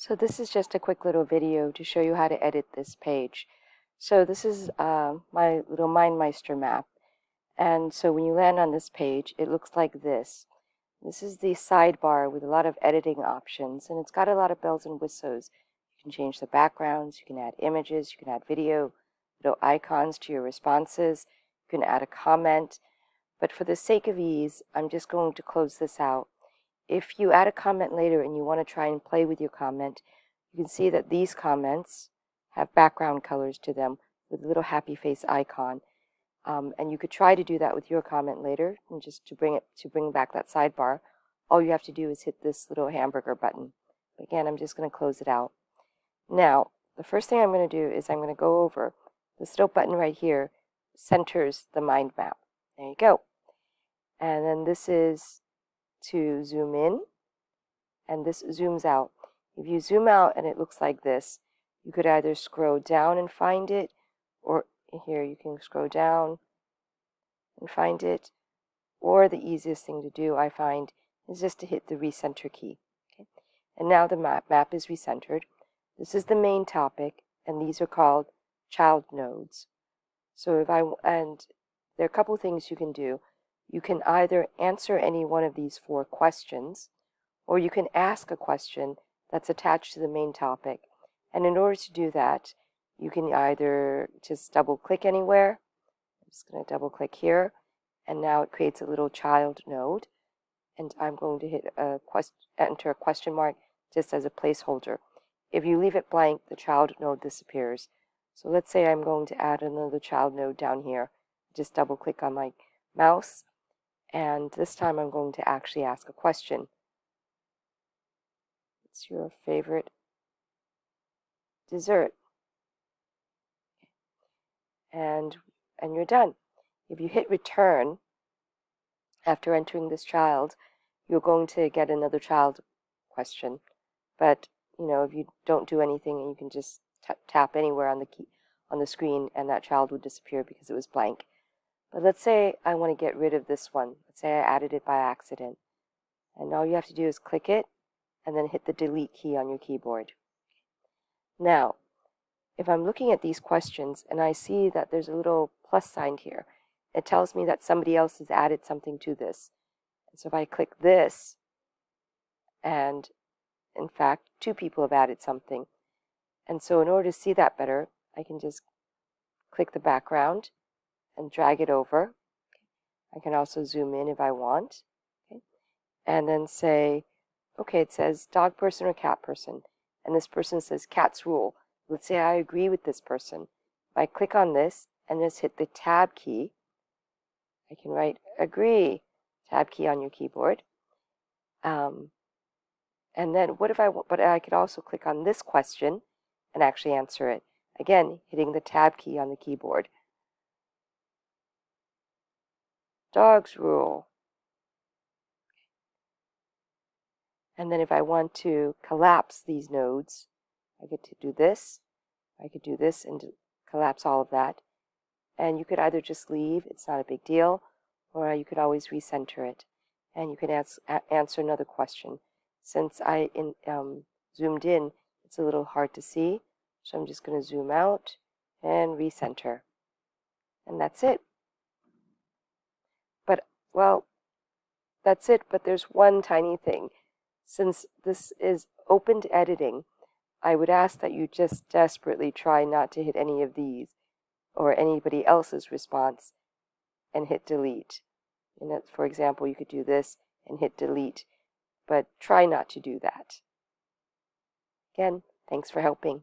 So this is just a quick little video to show you how to edit this page. So this is my little Mindmeister map. And so when you land on this page, it looks like this. This is the sidebar with a lot of editing options, and it's got a lot of bells and whistles. You can change the backgrounds, you can add images, you can add video, little icons to your responses, you can add a comment. But for the sake of ease, I'm just going to close this out. If you add a comment later and you want to try and play with your comment, you can see that these comments have background colors to them with a little happy face icon. And you could try to do that with your comment later, and just to bring back that sidebar, all you have to do is hit this little hamburger button. Again, I'm just going to close it out. Now, the first thing I'm going to do is I'm going to go over this little button right here, centers the mind map. There you go. And then this is to zoom in, and this zooms out. If you zoom out and it looks like this, you could either scroll down and find it, or here you can scroll down and find it, or the easiest thing to do, I find, is just to hit the recenter key. Okay? And now the map is recentered. This is the main topic, and these are called child nodes. So and there are a couple things you can do. You can either answer any one of these 4 questions, or you can ask a question that's attached to the main topic. And in order to do that, you can either just double click anywhere. I'm just going to double click here, and now it creates a little child node. And I'm going to hit enter a question mark just as a placeholder. If you leave it blank, the child node disappears. So let's say I'm going to add another child node down here. Just double click on my mouse, and this time I'm going to actually ask a question. What's your favorite dessert? And you're done. If you hit return after entering this child, you're going to get another child question. But if you don't do anything, you can just tap anywhere on the screen, and that child would disappear because it was blank. But let's say I want to get rid of this one. Let's say I added it by accident. And all you have to do is click it and then hit the delete key on your keyboard. Now, if I'm looking at these questions and I see that there's a little plus sign here, it tells me that somebody else has added something to this. And so if I click this, and in fact, 2 people have added something. And so in order to see that better, I can just click the background and drag it over. I can also zoom in if I want. Okay? And then say, okay, it says dog person or cat person. And this person says cats rule. Let's say I agree with this person. If I click on this and just hit the tab key, I can write agree, tab key on your keyboard. And then what if but I could also click on this question and actually answer it. Again, hitting the tab key on the keyboard. Dogs rule. And then if I want to collapse these nodes, I get to do this. I could do this and collapse all of that. And you could either just leave, it's not a big deal, or you could always recenter it. And you can answer another question. Since I zoomed in, it's a little hard to see, so I'm just going to zoom out and recenter. And that's it. But, well, that's it, but there's one tiny thing. Since this is open to editing, I would ask that you just desperately try not to hit any of these or anybody else's response and hit delete. And for example, you could do this and hit delete, but try not to do that. Again, thanks for helping.